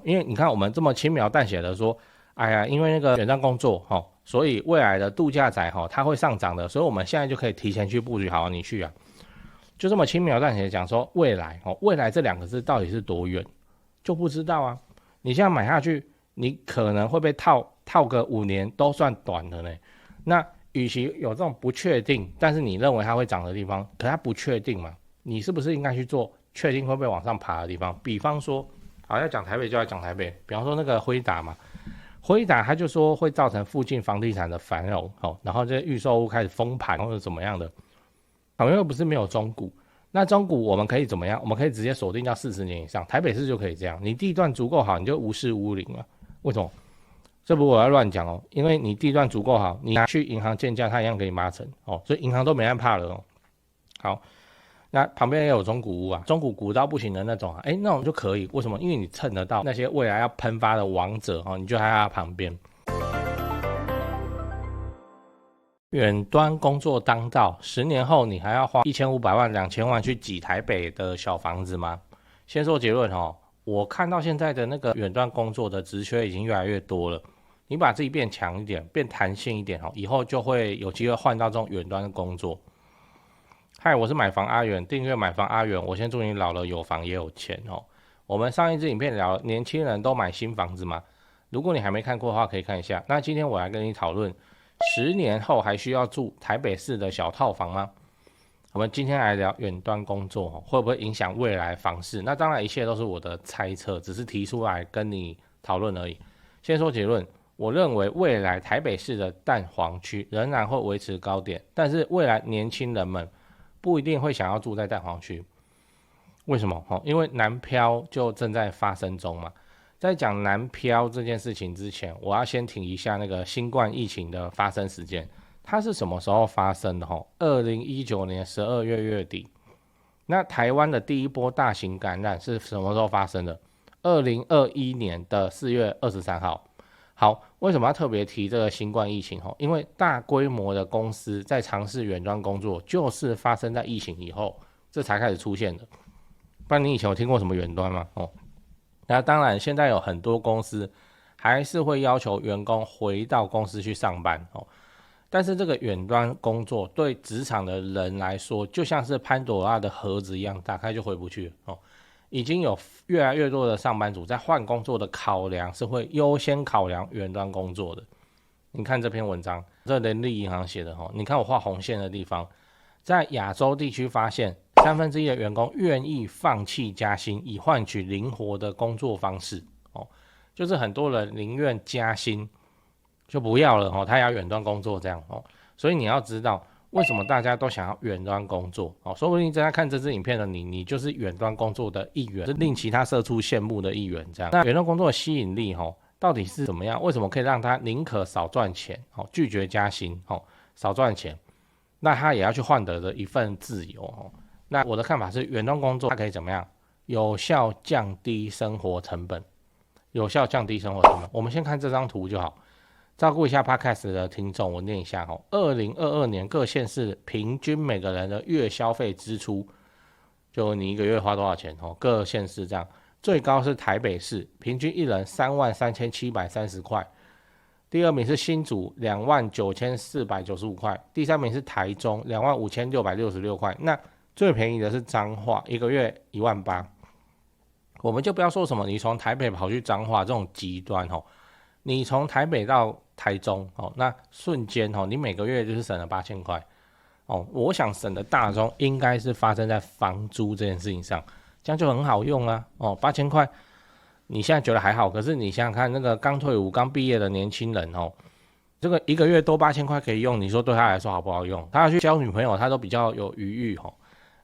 因为你看我们这么轻描淡写的说，哎呀，因为那个远端工作所以未来的度假宅它会上涨的，所以我们现在就可以提前去布局。好，你去啊，就这么轻描淡写的讲说未来未来这2个字到底是多远，就不知道啊。你现在买下去，你可能会被套个5年都算短的呢。那与其有这种不确定，但是你认为它会涨的地方，可它不确定嘛，你是不是应该去做确定会不会往上爬的地方？比方说，好，要讲台北就要讲台北，比方说那个辉达嘛，辉达他就说会造成附近房地产的繁荣，然后这预售屋开始封盘或者怎么样的，因为不是没有中古，那中古我们可以怎么样？我们可以直接锁定到40年以上，台北市就可以这样，你地段足够好，你就无视无零了。为什么？这不是我要乱讲哦，因为你地段足够好，你拿去银行建价，它一样给你8成所以银行都没人怕了哦。好，那旁边也有中古屋啊，中古古到不行的那种那种就可以。为什么？因为你蹭得到那些未来要喷发的王者你就在它旁边。远端工作当道，10年后你还要花1500万、2000万去挤台北的小房子吗？先说结论我看到现在的那个远端工作的职缺已经越来越多了。你把自己变强一点，变弹性一点以后就会有机会换到这种远端的工作。嗨，我是买房阿元，订阅买房阿元，我先祝你老了有房也有钱我们上一支影片聊年轻人都买新房子嘛，如果你还没看过的话，可以看一下。那今天我来跟你讨论，10年后还需要住台北市的小套房吗？我们今天来聊远端工作会不会影响未来房市？那当然一切都是我的猜测，只是提出来跟你讨论而已。先说结论，我认为未来台北市的蛋黄区仍然会维持高点，但是未来年轻人们不一定会想要住在蛋黄区。为什么？因为南漂就正在发生中嘛。在讲南漂这件事情之前，我要先提一下那个新冠疫情的发生时间，它是什么时候发生的？2019年12月月底。那台湾的第一波大型感染是什么时候发生的？2021年的4月23号。好，为什么要特别提这个新冠疫情？因为大规模的公司在尝试远端工作，就是发生在疫情以后，这才开始出现的。不然你以前有听过什么远端吗？那当然，现在有很多公司还是会要求员工回到公司去上班但是这个远端工作对职场的人来说，就像是潘朵拉的盒子一样，打开就回不去已经有越来越多的上班族在换工作的考量是会优先考量远端工作的。你看这篇文章，这人力银行写的你看我画红线的地方，在亚洲地区发现1/3的员工愿意放弃加薪，以换取灵活的工作方式就是很多人宁愿加薪就不要了他要远端工作这样所以你要知道为什么大家都想要远端工作说不定正在看这支影片的你就是远端工作的一员，是令其他社畜羡慕的一员这样。那远端工作的吸引力到底是怎么样？为什么可以让他宁可少赚钱拒绝加薪少赚钱，那他也要去换得的一份自由那我的看法是，远端工作它可以怎么样？有效降低生活成本，有效降低生活成本。我们先看这张图就好。照顾一下 Podcast 的听众，我念一下2022年各县市平均每个人的月消费支出，就你一个月花多少钱各县市这样，最高是台北市，平均一人33730块，第2名是新竹29495块，第3名是台中25666块，那最便宜的是彰化，一个月18000。我们就不要说什么你从台北跑去彰化这种极端你从台北到台中那瞬间你每个月就是省了8000块我想省的大宗应该是发生在房租这件事情上，这样就很好用啊8000块你现在觉得还好，可是你想想看，那个刚退伍刚毕业的年轻人这个一个月多8000块可以用，你说对他来说好不好用？他要去交女朋友，他都比较有余裕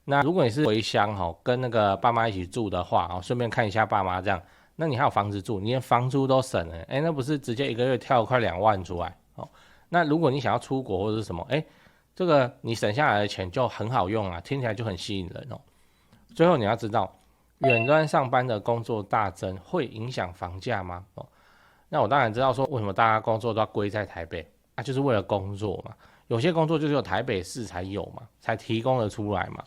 那如果你是回乡跟那个爸妈一起住的话顺便看一下爸妈这样，那你还有房子住，你连房租都省了那不是直接一个月跳快2万出来那如果你想要出国或者是什么这个你省下来的钱就很好用啊，听起来就很吸引人最后你要知道，远端上班的工作大增会影响房价吗那我当然知道说为什么大家工作都要归在台北就是为了工作嘛，有些工作就只有台北市才有嘛，才提供得出来嘛，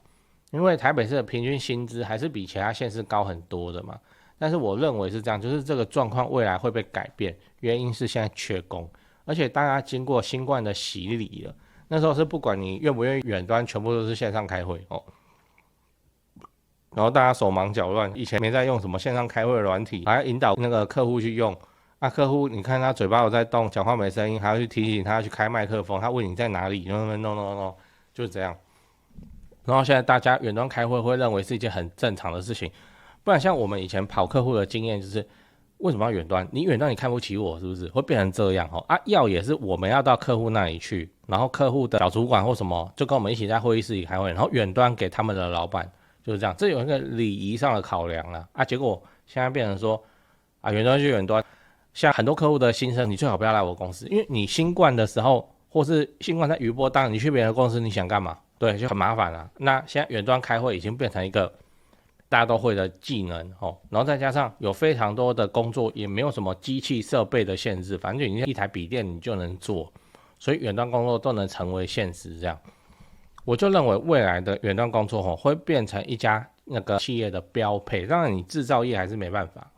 因为台北市的平均薪资还是比其他县市高很多的嘛。但是我认为是这样，就是这个状况未来会被改变，原因是现在缺工，而且大家经过新冠的洗礼了，那时候是不管你愿不愿意远端，全部都是线上开会哦。然后大家手忙脚乱，以前没在用什么线上开会的软体，还要引导那个客户去用。客户你看他嘴巴有在动，讲话没声音，还要去提醒他要去开麦克风，他问你在哪里，no，就是这样。然后现在大家远端开会会认为是一件很正常的事情，不然像我们以前跑客户的经验就是，为什么要远端？你远端你看不起我是不是？会变成这样要也是我们要到客户那里去，然后客户的小主管或什么就跟我们一起在会议室里开会，然后远端给他们的老板，就是这样，这有一个礼仪上的考量结果现在变成说远端就远端，像很多客户的心声，你最好不要来我公司，因为你新冠的时候或是新冠在余波当，你去别人的公司你想干嘛？对，就很麻烦了。那现在远端开会已经变成一个大家都会的技能然后再加上有非常多的工作也没有什么机器设备的限制，反正你一台笔电你就能做，所以远端工作都能成为现实。这样，我就认为未来的远端工作会变成一家那个企业的标配。当然，你制造业还是没办法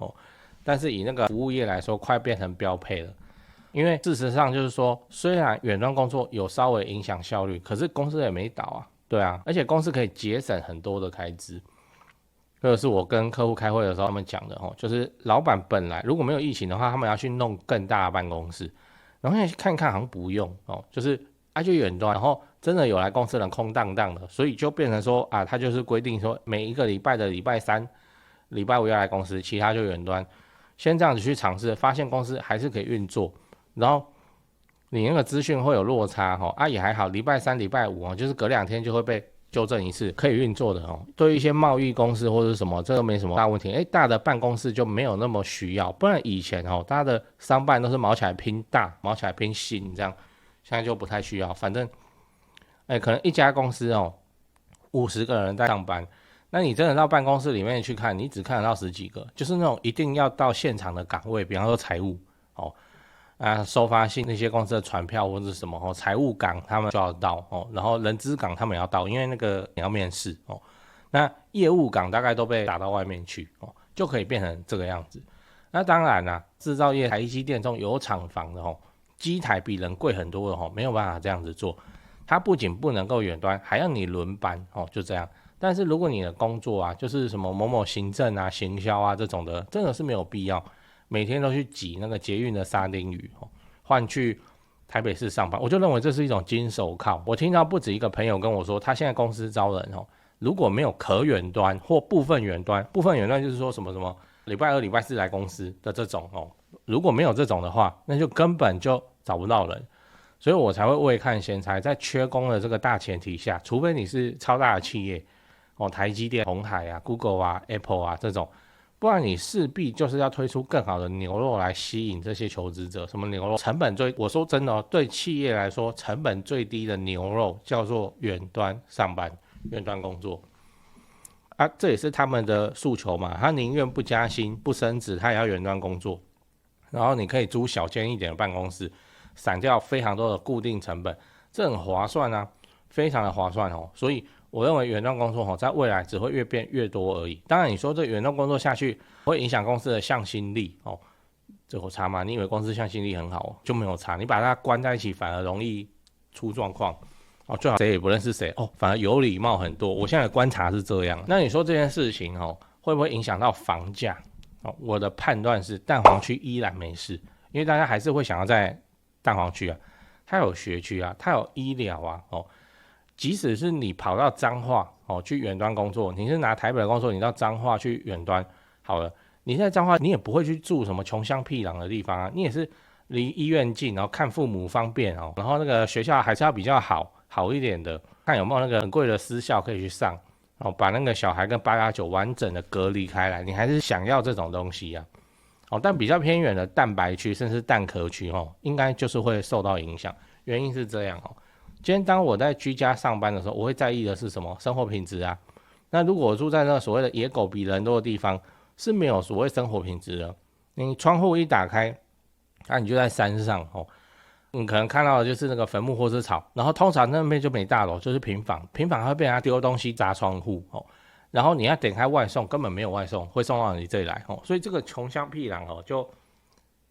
但是以那个服务业来说，快变成标配了。因为事实上就是说，虽然远端工作有稍微影响效率，可是公司也没倒对而且公司可以节省很多的开支。这个是我跟客户开会的时候他们讲的就是老板本来如果没有疫情的话，他们要去弄更大的办公室，然后现在看看好像不用就是就远端，然后真的有来公司的人空荡荡的，所以就变成说他就是规定说每一个礼拜的礼拜三、礼拜五要来公司，其他就远端。先这样子去尝试，发现公司还是可以运作。然后你那个资讯会有落差也还好，礼拜三、礼拜五就是隔2天就会被纠正一次，可以运作的对于一些贸易公司或者什么，这个没什么大问题。大的办公室就没有那么需要，不然以前大家的商办都是毛起来拼大、毛起来拼新这样，现在就不太需要。反正可能一家公司50个人在上班，那你真的到办公室里面去看，你只看得到10几个，就是那种一定要到现场的岗位，比方说财务收发信那些公司的传票或者什么财务岗他们就要到然后人资岗他们也要到，因为那个你要面试那业务岗大概都被打到外面去就可以变成这个样子。那当然制造业台积电这种有厂房的机台比人贵很多的没有办法这样子做，它不仅不能够远端，还要你轮班就这样。但是如果你的工作就是什么某某行政行销这种的，真的是没有必要每天都去挤那个捷运的沙丁鱼换去台北市上班，我就认为这是一种金手铐。我听到不止一个朋友跟我说，他现在公司招人如果没有可远端或部分远端就是说什么什么礼拜二、礼拜四来公司的这种如果没有这种的话，那就根本就找不到人。所以我才会未看先猜，在缺工的这个大前提下，除非你是超大的企业台积电、鸿海Google Apple 这种，不然你势必就是要推出更好的牛肉来吸引这些求职者。什么牛肉？成本最，我说真的对企业来说成本最低的牛肉叫做远端上班、远端工作这也是他们的诉求嘛。他宁愿不加薪、不升职，他也要远端工作。然后你可以租小间一点的办公室，省掉非常多的固定成本，这很划算非常的划算所以我认为远端工作在未来只会越变越多而已。当然你说这远端工作下去会影响公司的向心力这有差吗？你以为公司向心力很好就没有差？你把它关在一起反而容易出状况最好谁也不认识谁反而有礼貌很多。我现在的观察是这样。那你说这件事情会不会影响到房价我的判断是蛋黄区依然没事，因为大家还是会想要在蛋黄区它有学区它有医疗即使是你跑到彰化去远端工作，你是拿台北的工作，你到彰化去远端好了，你在彰化你也不会去住什么穷乡僻壤的地方你也是离医院近，然后看父母方便然后那个学校还是要比较好一点的，看有没有那个很贵的私校可以去上把那个小孩跟889完整的隔离开来，你还是想要这种东西但比较偏远的蛋白区甚至蛋壳区应该就是会受到影响。原因是这样今天当我在居家上班的时候，我会在意的是什么？生活品质那如果我住在那个所谓的野狗比人多的地方，是没有所谓生活品质的。你窗户一打开你就在山上你可能看到的就是那个坟墓或是草，然后通常那边就没大楼，就是平房还会被人家丢东西砸窗户然后你要点开外送，根本没有外送会送到你这里来哦，所以这个穷乡僻壤哦，就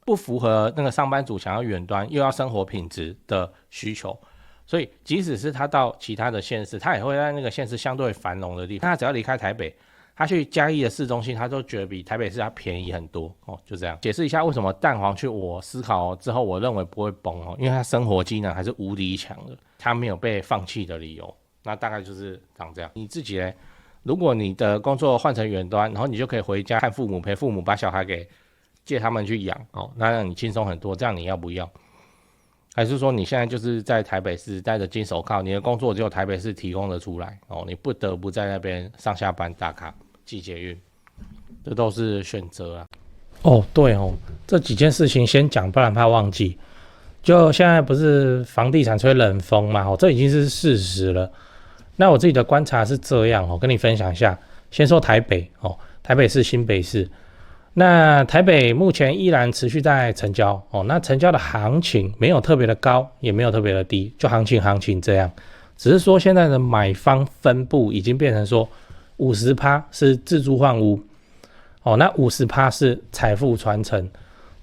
不符合那个上班族想要远端又要生活品质的需求。所以即使是他到其他的县市，他也会在那个县市相对繁荣的地方，他只要离开台北，他去嘉义的市中心，他都觉得比台北市要便宜很多哦。就这样解释一下为什么蛋黄区我思考之后，我认为不会崩哦，因为它生活机能还是无敌强的，它没有被放弃的理由。那大概就是长这样。你自己呢？如果你的工作换成远端，然后你就可以回家看父母，陪父母，把小孩给借他们去养哦，那让你轻松很多。这样你要不要？还是说你现在就是在台北市戴着金手铐，你的工作只有台北市提供的出来哦，你不得不在那边上下班打卡、寄捷运，这都是选择啊。哦，对哦，这几件事情先讲，不然怕忘记。就现在不是房地产吹冷风嘛，这已经是事实了。那我自己的观察是这样哦，跟你分享一下。先说台北哦，台北市、新北市。那台北目前依然持续在成交哦，那成交的行情没有特别的高，也没有特别的低，就行情这样。只是说现在的买方分布已经变成说50%是自住换屋哦，那50%是财富传承，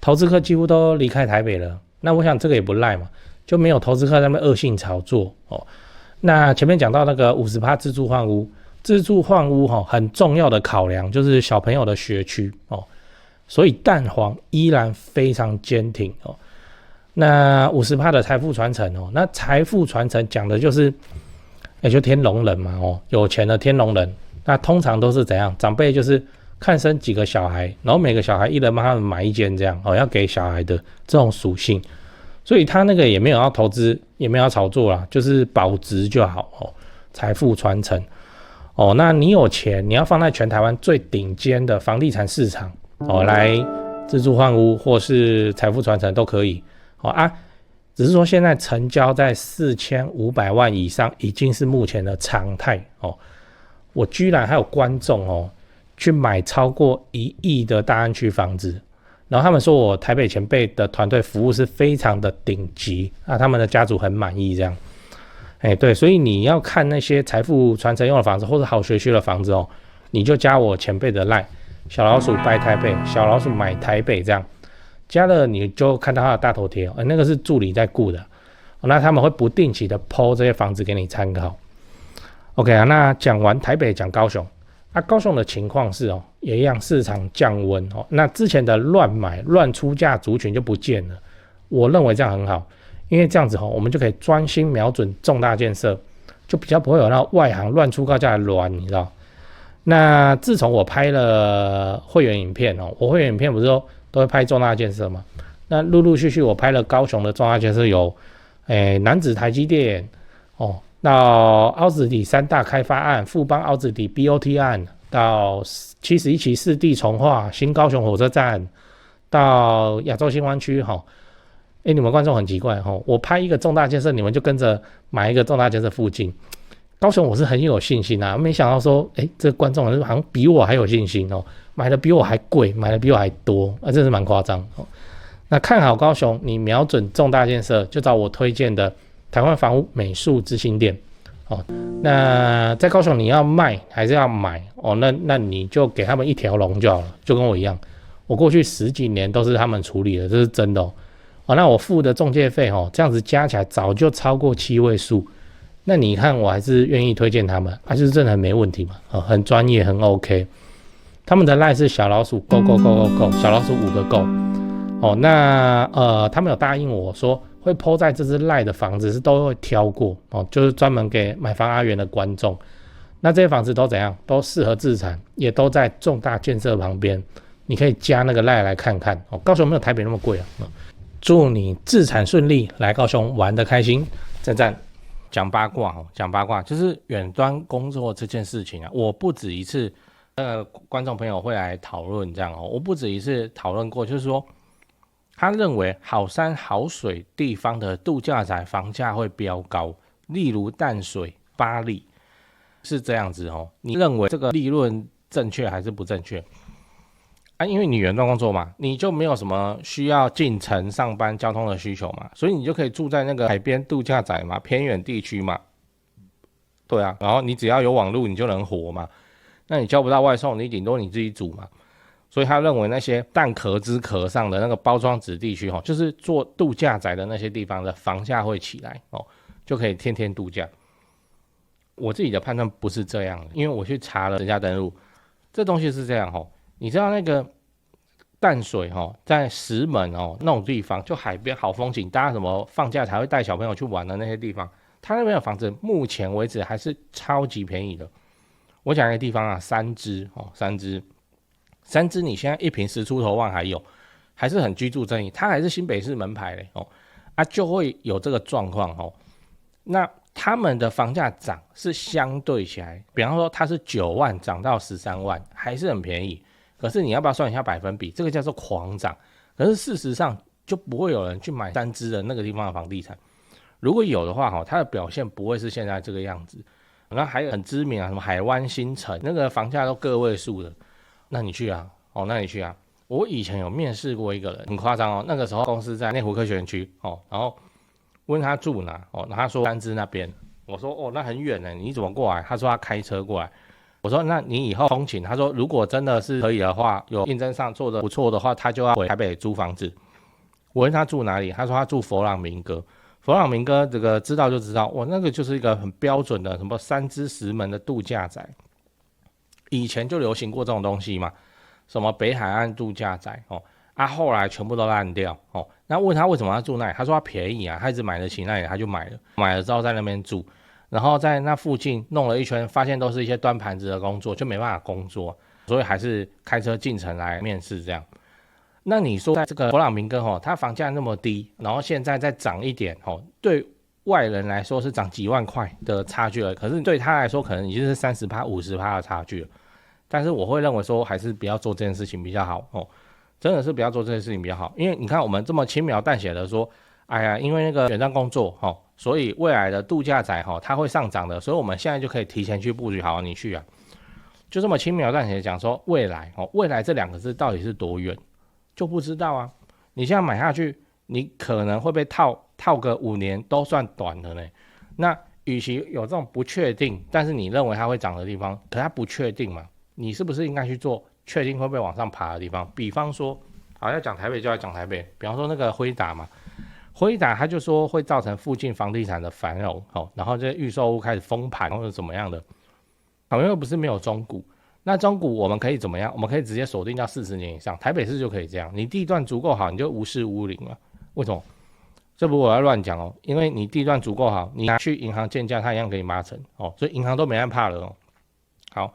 投资客几乎都离开台北了。那我想这个也不赖嘛，就没有投资客在那边恶性炒作哦。那前面讲到那个50%自住换屋，自住换屋很重要的考量就是小朋友的学区哦。所以蛋黄依然非常坚挺哦。那50%的财富传承哦，那财富传承讲的就是，就天龙人嘛哦，有钱的天龙人。那通常都是怎样？长辈就是看生几个小孩，然后每个小孩一人帮他们买一间这样哦，要给小孩的这种属性。所以他那个也没有要投资，也没有要炒作啦，就是保值就好哦。财富传承哦，那你有钱，你要放在全台湾最顶尖的房地产市场。来自住换屋或是财富传承都可以只是说现在成交在4500万以上已经是目前的常态哦。我居然还有观众去买超过1亿的大安区房子，然后他们说我台北前辈的团队服务是非常的顶级他们的家族很满意这样。对，所以你要看那些财富传承用的房子或者好学区的房子你就加我前辈的 LINE。小老鼠拜台北，小老鼠买台北，这样加了你就看到他的大头贴那个是助理在顾的那他们会不定期的 po 这些房子给你参考。OK 那讲完台北，讲高雄高雄的情况是也一样，市场降温那之前的乱买乱出价族群就不见了。我认为这样很好，因为这样子我们就可以专心瞄准重大建设，就比较不会有那外行乱出高价的乱，你知道。那自从我拍了会员影片我会员影片不是都会拍重大建设嘛？那陆陆续续我拍了高雄的重大建设有，楠梓台积电到凹子底3大开发案、富邦凹子底 BOT 案，到71期4地重划、新高雄火车站，到亚洲新湾区你们观众很奇怪我拍一个重大建设，你们就跟着买一个重大建设附近。高雄我是很有信心没想到说这个观众好像比我还有信心买的比我还贵，买的比我还多真是蛮夸张那看好高雄，你瞄准重大建设，就找我推荐的台湾房屋美术之星店那在高雄你要卖还是要买那你就给他们一条龙就好了，就跟我一样，我过去10几年都是他们处理的，这是真的那我付的中介费这样子加起来早就超过7位数。那你看我还是愿意推荐他们就是真的很没问题嘛很专业，很 OK。 他们的 LINE 是小老鼠 go， 小老鼠5个 go那他们有答应我说会 po 在这支 LINE 的房子是都会挑过就是专门给买房阿元的观众。那这些房子都怎样，都适合自产，也都在重大建设旁边，你可以加那个 LINE 来看看高雄没有台北那么贵祝你自产顺利，来高雄玩得开心，赞赞。讲八卦就是远端工作这件事情我不止一次观众朋友会来讨论这样我不止一次讨论过，就是说他认为好山好水地方的度假宅房价会飙高，例如淡水、巴黎是这样子你认为这个利润正确还是不正确因为你远端工作嘛，你就没有什么需要进城上班交通的需求嘛，所以你就可以住在那个海边度假宅嘛，偏远地区嘛，对然后你只要有网络你就能活嘛，那你叫不到外送，你顶多你自己煮嘛。所以他认为那些蛋壳之壳上的那个包装纸地区，就是做度假宅的那些地方的房价会起来，就可以天天度假。我自己的判断不是这样的，因为我去查了人家登录，这东西是这样，你知道那个淡水在石门那种地方，就海边好风景，大家什么放假才会带小朋友去玩的那些地方，他那边的房子目前为止还是超级便宜的。我讲一个地方啊，三芝，你现在一坪10出头万还是很居住正义，它还是新北市门牌嘞就会有这个状况那他们的房价涨是相对起来，比方说它是9万涨到13万，还是很便宜。可是你要不要算一下百分比？这个叫做狂涨。可是事实上就不会有人去买三芝的那个地方的房地产。如果有的话它的表现不会是现在这个样子。那还有很知名什么海湾新城，那个房价都个位数的。那你去啊，我以前有面试过一个人，很夸张那个时候公司在内湖科学园区然后问他住哪他说三芝那边。我说那很远呢，你怎么过来？他说他开车过来。我说那你以后通勤？他说如果真的是可以的话，有应征上做的不错的话，他就要回台北租房子。我问他住哪里，他说他住佛朗明哥。佛朗明哥这个知道就知道，那个就是一个很标准的什么三芝石门的度假宅。以前就流行过这种东西嘛，什么北海岸度假宅后来全部都烂掉那问他为什么要住那里，他说他便宜啊，他一直买得起那里，他就买了之后在那边住，然后在那附近弄了一圈，发现都是一些端盘子的工作，就没办法工作，所以还是开车进城来面试这样。那你说在这个佛朗明哥它房价那么低，然后现在再涨一点对外人来说是涨几万块的差距了，可是对他来说可能已经是30%、50%的差距了。但是我会认为说还是不要做这件事情比较好真的是不要做这件事情比较好。因为你看我们这么轻描淡写的说，哎呀，因为那个远端工作所以未来的度假宅它会上涨的，所以我们现在就可以提前去布局好你去啊，就这么轻描淡写讲说未来未来这2个字到底是多远就不知道啊。你现在买下去，你可能会被套个5年都算短的呢。那与其有这种不确定，但是你认为它会涨的地方，可它不确定嘛，你是不是应该去做确定会不会往上爬的地方？比方说，要讲台北就要讲台北，比方说那个辉达嘛，辉达他就说会造成附近房地产的繁荣然后这预售屋开始封盘或者怎么样的。因为不是没有中古，那中古我们可以怎么样？我们可以直接锁定到40年以上，台北市就可以这样。你地段足够好，你就无视屋龄了。为什么？这不我要乱讲因为你地段足够好，你拿去银行建价，它一样给你8成所以银行都没人怕了好，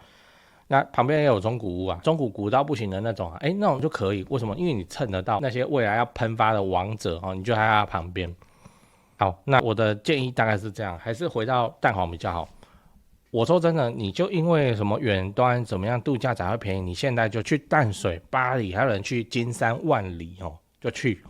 那旁边也有中古屋啊，中古古到不行的那种那种就可以。为什么？因为你蹭得到那些未来要喷发的王者你就在它旁边。好，那我的建议大概是这样，还是回到蛋黄比较好。我说真的，你就因为什么远端怎么样度假才会便宜，你现在就去淡水、八里，还有人去金山、万里就去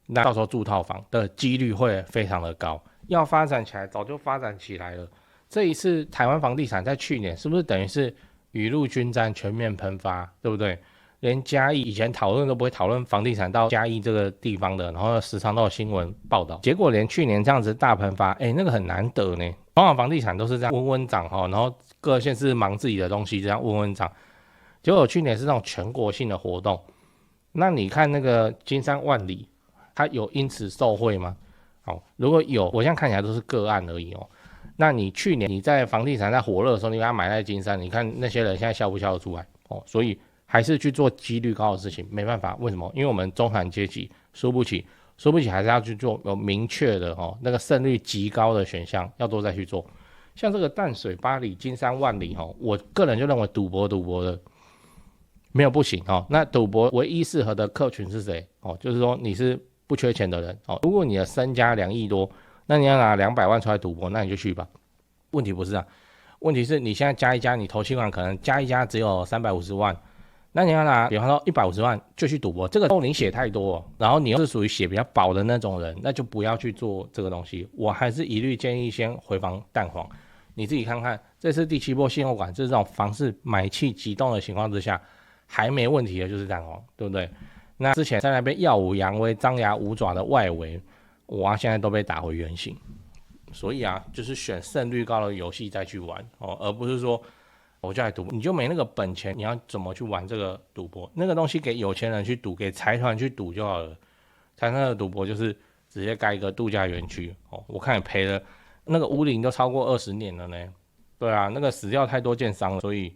那到时候住套房的几率会非常的高。要发展起来早就发展起来了。这一次台湾房地产在去年是不是等于是雨露均沾，全面喷发，对不对？连嘉义以前讨论都不会讨论房地产到嘉义这个地方的，然后时常都有新闻报道，结果连去年这样子大喷发，那个很难得呢。通常房地产都是这样温温涨然后各县市忙自己的东西，这样温温涨。结果去年是那种全国性的活动，那你看那个金山万里，它有因此受惠吗？如果有，我现在看起来都是个案而已那你去年你在房地产在火热的时候，你把它买在金山，你看那些人现在笑不笑得出来所以还是去做几率高的事情，没办法，为什么？因为我们中产阶级输不起，还是要去做有明确的那个胜率极高的选项，要多再去做。像这个淡水、八里、金山、万里我个人就认为赌博的没有不行那赌博唯一适合的客群是谁就是说你是不缺钱的人如果你的身家2亿多，那你要拿200万出来赌博，那你就去吧。问题不是问题是你现在加一加，你头期款可能加一加只有350万，那你要拿比方说150万就去赌博，这个你血太多然后你又是属于血比较薄的那种人，那就不要去做这个东西。我还是一律建议先回防蛋黄。你自己看看，这次第7波信用管制这种房市买气急动的情况之下，还没问题的就是蛋黄，对不对？那之前在那边耀武扬威、张牙舞爪的外围，现在都被打回原形。所以就是选胜率高的游戏再去玩而不是说我就来赌，你就没那个本钱，你要怎么去玩这个赌博？那个东西给有钱人去赌，给财团去赌就好了。财团的赌博就是直接盖一个度假园区哦，我看也赔了，那个屋龄都超过20年了呢。对啊，那个死掉太多建商了，所以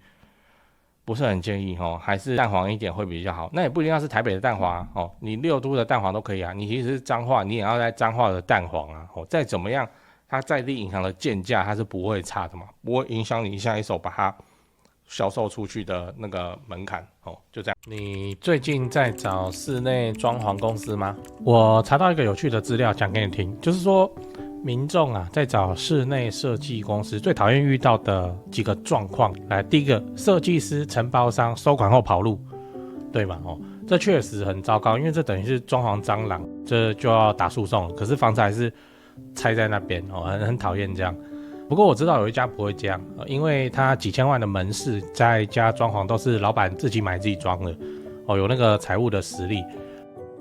不是很建议哦，还是蛋黄一点会比较好。那也不一定要是台北的蛋黄哦，你6都的蛋黄都可以啊。你其实是彰化，你也要在彰化的蛋黄啊。哦，再怎么样，它在地银行的建价它是不会差的嘛，不会影响你下一手把它销售出去的那个门槛哦，就这样。你最近在找室内装潢公司吗？我查到一个有趣的资料讲给你听，就是说民众啊在找室内设计公司最讨厌遇到的几个状况。来，第一个，设计师承包商收款后跑路，对吗？哦，这确实很糟糕，因为这等于是装潢蟑螂，这就要打诉讼，可是房子还是拆在那边哦，很讨厌这样。不过我知道有一家不会这样，因为他几千万的门市，在家装潢都是老板自己买自己装的，哦，有那个财务的实力。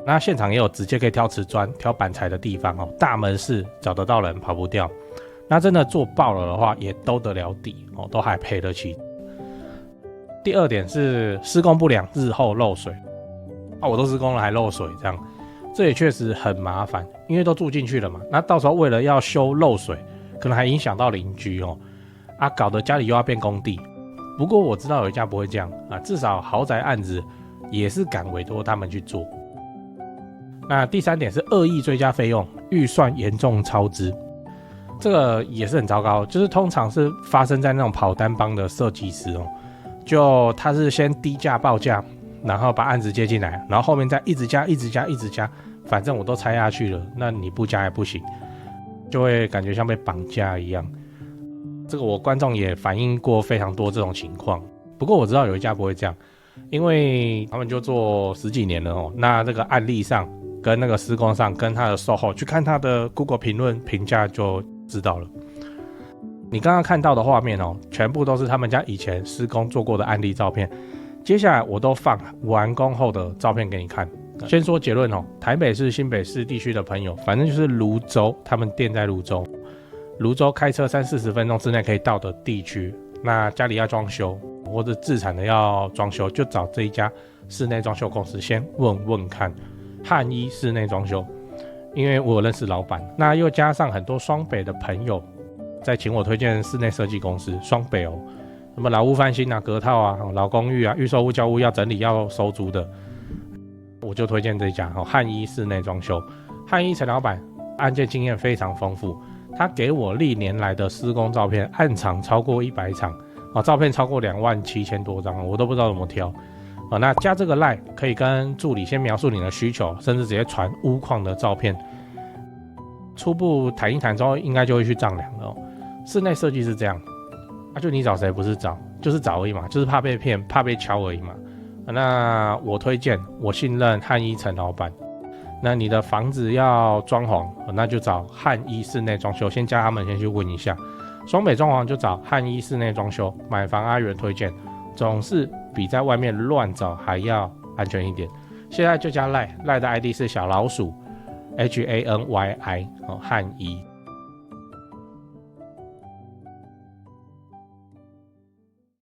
那现场也有直接可以挑瓷砖、挑板材的地方哦，大门市找得到人，跑不掉。那真的做爆了的话，也兜得了底哦，都还赔得起。第二点是施工不良，日后漏水啊，我都施工了还漏水，这样这也确实很麻烦，因为都住进去了嘛。那到时候为了要修漏水，可能还影响到邻居哦，啊，搞得家里又要变工地。不过我知道有一家不会这样啊，至少豪宅案子也是敢委托他们去做。那第三点是恶意追加费用，预算严重超支，这个也是很糟糕，就是通常是发生在那种跑单帮的设计师哦，就他是先低价报价，然后把案子接进来，然后后面再一直加，反正我都拆下去了，那你不加也不行。就会感觉像被绑架一样。这个我观众也反映过非常多这种情况。不过我知道有一家不会这样，因为他们就做10几年了哦。那这个案例上跟那个施工上跟他的售后去看他的 Google 评论评价就知道了。你刚刚看到的画面哦，全部都是他们家以前施工做过的案例照片。接下来我都放完工后的照片给你看。先说结论哦，台北市、新北市地区的朋友，反正就是蘆洲，他们店在蘆洲，蘆洲开车30-40分钟之内可以到的地区。那家里要装修或者自产的要装修，就找这一家室内装修公司先问问看。汉一室内装修，因为我有认识老板，那又加上很多双北的朋友在请我推荐室内设计公司，双北哦，什么老屋翻新啊、隔套啊、老公寓啊、预售屋、交屋要整理要收租的。我就推荐这家汉一室内装修。汉一陈老板案件经验非常丰富，他给我历年来的施工照片，案场超过100场，照片超过27000多张，我都不知道怎么挑。那加这个 LINE 可以跟助理先描述你的需求，甚至直接传屋况的照片，初步谈一谈之后，应该就会去丈量了。室内设计是这样，就你找谁不是找，就是找而已嘛，就是怕被骗，怕被敲而已嘛。那我推荐，我信任汉一陈老板。那你的房子要装潢，那就找汉一室内装修，先加他们先去问一下。双北装潢就找汉一室内装修，买房阿元推荐，总是比在外面乱找还要安全一点。现在就加赖的 ID 是小老鼠HANYI 汉一。